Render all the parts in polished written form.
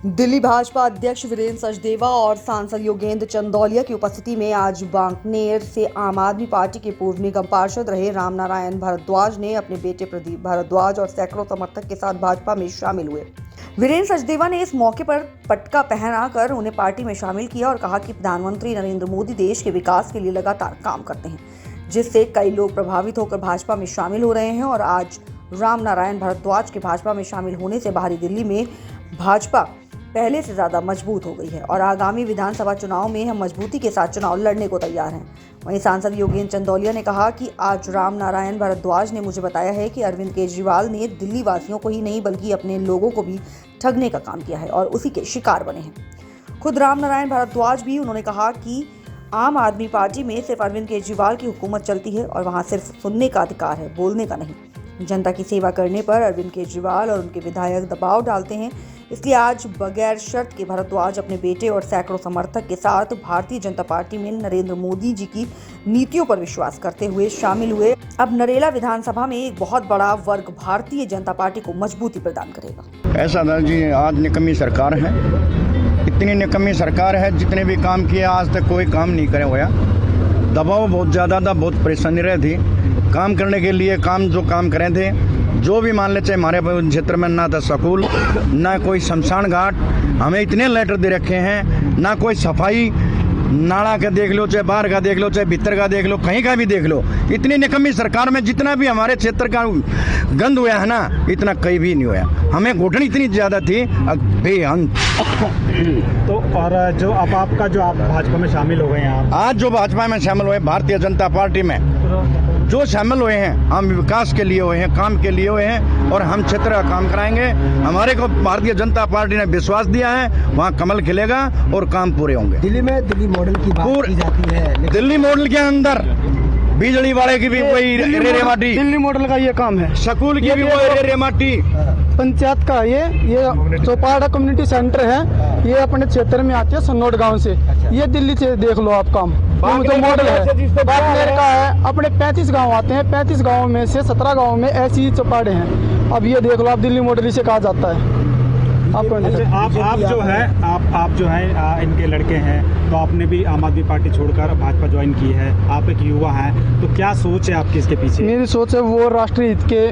दिल्ली भाजपा अध्यक्ष वीरेंद्र सचदेवा और सांसद योगेंद्र चंदौलिया की उपस्थिति में आज बांकनेर से आम आदमी पार्टी के पूर्व निगम पार्षद रहे रामनारायण भारद्वाज ने अपने बेटे प्रदीप भारद्वाज और सैकड़ों समर्थक के साथ भाजपा में शामिल हुए। वीरेंद्र सचदेवा ने इस मौके पर पटका पहनाकर उन्हें पार्टी में शामिल किया और कहा कि प्रधानमंत्री नरेंद्र मोदी देश के विकास के लिए लगातार काम करते हैं, जिससे कई लोग प्रभावित होकर भाजपा में शामिल हो रहे हैं। और आज रामनारायण भारद्वाज के भाजपा में शामिल होने से बाहरी दिल्ली में भाजपा पहले से ज्यादा मजबूत हो गई है और आगामी विधानसभा चुनाव में हम मजबूती के साथ चुनाव लड़ने को तैयार हैं। वहीं सांसद योगेंद्र चंदौलिया ने कहा कि आज रामनारायण भारद्वाज ने मुझे बताया है कि अरविंद केजरीवाल ने दिल्ली वासियों को ही नहीं बल्कि अपने लोगों को भी ठगने का काम किया है और उसी के शिकार बने हैं। खुद रामनारायण भारद्वाज भी उन्होंने कहा कि आम आदमी पार्टी में सिर्फ अरविंद केजरीवाल की हुकूमत चलती है और वहाँ सिर्फ सुनने का अधिकार है, बोलने का नहीं। जनता की सेवा करने पर अरविंद केजरीवाल और उनके विधायक दबाव डालते हैं, इसलिए आज बगैर शर्त के भारद्वाज अपने बेटे और सैकड़ों समर्थक के साथ भारतीय जनता पार्टी में नरेंद्र मोदी जी की नीतियों पर विश्वास करते हुए शामिल हुए। अब नरेला विधानसभा में एक बहुत बड़ा वर्ग भारतीय जनता पार्टी को मजबूती प्रदान करेगा। ऐसा था जी, आज निकम्मी सरकार है, इतनी निकम्मी सरकार है, जितने भी काम किए आज तक कोई काम नहीं करे हुआ। दबाव बहुत ज़्यादा था, बहुत परेशानी रही थी काम करने के लिए। जो काम करे थे, जो भी मान ले, चाहे हमारे क्षेत्र में ना था स्कूल, ना कोई शमशान घाट, हमें इतने लेटर दे रखे हैं, ना कोई सफाई, नाला का देख लो, चाहे बाहर का देख लो, चाहे भीतर का देख लो, कहीं का भी देख लो। इतनी निकम्मी सरकार में जितना भी हमारे क्षेत्र का गंद हुआ है ना, इतना कहीं भी नहीं हुआ। हमें घुटन इतनी ज़्यादा थी बेअंत। तो और जो अब आपका जो आप भाजपा में शामिल हो गए हैं, आज जो भाजपा में शामिल हुए, भारतीय जनता पार्टी में जो शामिल हुए हैं, हम विकास के लिए हुए हैं, काम के लिए हुए हैं और हम क्षेत्र का काम कराएंगे। हमारे को भारतीय जनता पार्टी ने विश्वास दिया है, वहाँ कमल खिलेगा और काम पूरे होंगे। दिल्ली में दिल्ली मॉडल की बात की जाती है, दिल्ली मॉडल के अंदर बिजली वाले की भी वही रेरे माटी, दिल्ली मॉडल का ये काम है, स्कूल की भी वही रेरे माटी, पंचायत का ये चौपाड़ा कम्युनिटी सेंटर है, ये अपने क्षेत्र में आते हैं सन्नौड गांव से। ये दिल्ली से देख लो आप काम, जो मॉडल है बागनेर का है। अपने 35 गांव आते हैं, 35 गांवों में से 17 गांवों में ऐसी ही चौपाड़े हैं। अब ये देख लो आप, दिल्ली मॉडल इसे कहा जाता है। आप जो है इनके लड़के हैं, तो आपने भी आम आदमी पार्टी छोड़कर भाजपा ज्वाइन की है, आप एक युवा हैं, तो क्या सोच है आपकी इसके पीछे? मेरी सोच है वो राष्ट्रीय हित के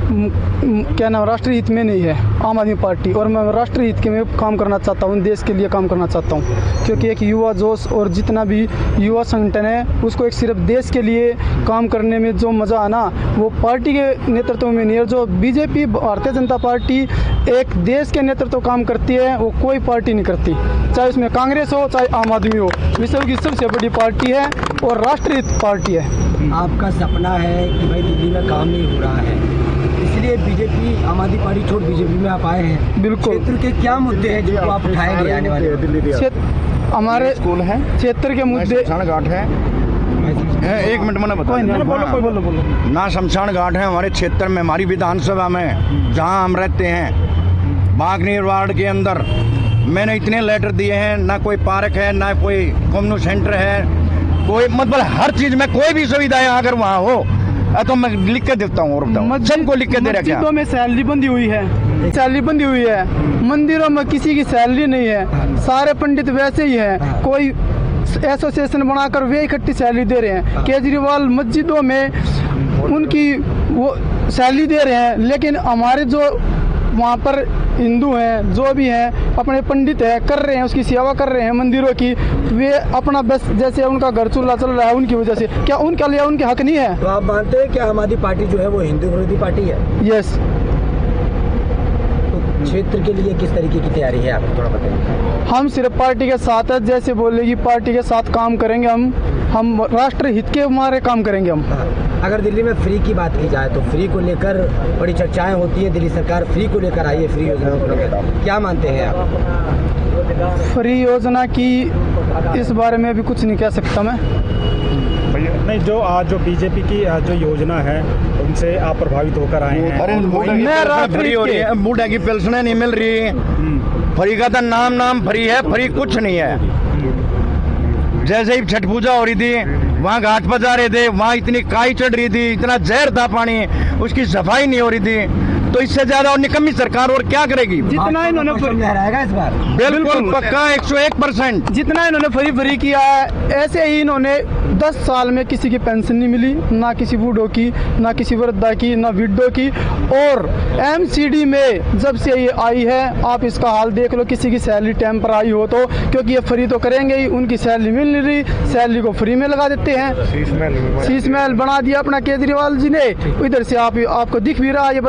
राष्ट्रीय हित में नहीं है आम आदमी पार्टी, और मैं राष्ट्रीय हित के में काम करना चाहता हूँ, देश के लिए काम करना चाहता हूँ। क्योंकि एक युवा जोश और जितना भी युवा संगठन है, उसको एक सिर्फ देश के लिए काम करने में जो मज़ा है ना, वो पार्टी के नेतृत्व में नहीं है। जो बीजेपी भारतीय जनता पार्टी एक देश के नेतृत्व काम करती है, वो कोई पार्टी नहीं करती, चाहे उसमें कांग्रेस हो चाहे आम आदमी हो। विश्व की सबसे बड़ी पार्टी है और राष्ट्रीय पार्टी है। आपका सपना है कि भाई दिल्ली में काम नहीं हो रहा है, इसलिए बीजेपी आम आदमी पार्टी छोड़ बीजेपी में आप आए हैं। बिल्कुल। क्षेत्र के क्या मुद्दे हैं जिनको आप उठाएंगे आने वाले? हमारे स्कूल है, क्षेत्र के मुद्दे, शमशान घाट है, एक मिनट में बोलो। ना शमशान घाट है हमारे क्षेत्र में, हमारी विधानसभा में जहाँ हम रहते हैं बागनेर वार्ड के अंदर। मैंने इतने लेटर दिए हैं, ना कोई पार्क है, ना कोई कम्युनिटी सेंटर है, कोई मतलब हर चीज में कोई भी सुविधाएं अगर वहाँ हो तो मैं लिख के देता हूँ। और सबको लिख के दे रखा है। मस्जिदों में सैलरी बंदी हुई है, सैलरी बंदी हुई है। मंदिरों में किसी की सैलरी नहीं है, सारे पंडित वैसे ही हैं। कोई एसोसिएशन बनाकर वे इकट्ठी सैलरी दे रहे हैं। केजरीवाल मस्जिदों में उनकी वो सैलरी दे रहे हैं, लेकिन हमारे जो वहाँ पर हिंदू हैं, जो भी हैं, अपने पंडित हैं, कर रहे हैं, उसकी सेवा कर रहे हैं मंदिरों की। वे अपना बस जैसे उनका घर चूल्हा चल रहा है उनकी वजह से, क्या उनके लिए उनके हक नहीं है? तो आप मानते हैं कि आम आदमी पार्टी जो है वो हिंदू विरोधी पार्टी है? यस। तो क्षेत्र के लिए किस तरीके की तैयारी है, आप थोड़ा बताइए। हम सिर्फ पार्टी के साथ है, जैसे बोलेगी पार्टी के साथ काम करेंगे। हम राष्ट्र हित के हमारे काम करेंगे हम। अगर दिल्ली में फ्री की बात की जाए तो फ्री को लेकर बड़ी चर्चाएं होती है, दिल्ली सरकार फ्री को लेकर आई है, फ्री योजना को लेकर क्या मानते हैं आप? फ्री योजना की इस बारे में भी कुछ नहीं कह सकता मैं। नहीं, जो बीजेपी की जो योजना है उनसे आप प्रभावित होकर आए हैं। फ्री हो रही है, बूढ़े की पेंशन नहीं मिल रही है, फ्री का तो नाम फ्री है, फ्री कुछ नहीं है। जैसे ही छठ पूजा हो रही थी, वहाँ घाट पर जा रहे थे, वहाँ इतनी काई चढ़ रही थी, इतना जहर था पानी, उसकी सफाई नहीं हो रही थी। तो इससे ज्यादा और निकम्मी सरकार और क्या करेगी। जितना इन्होंने लहराएगा इस बार। बिल्कुल पक्का 101%। जितना इन्होंने फ्री किया है, ऐसे ही इन्होंने 10 साल में किसी की पेंशन नहीं मिली, ना किसी बूढ़ों की, ना किसी वृद्धा की, ना विडो की। और एमसीडी में जब से ये आई है, आप इसका हाल देख लो, किसी की सैलरी टेम्पररी हो तो, क्योंकि ये फ्री तो करेंगे ही, उनकी सैलरी मिल नहीं रही, सैलरी को फ्री में लगा देते हैं। शीश महल बना दिया अपना केजरीवाल जी ने। इधर से आपको दिख भी रहा है ये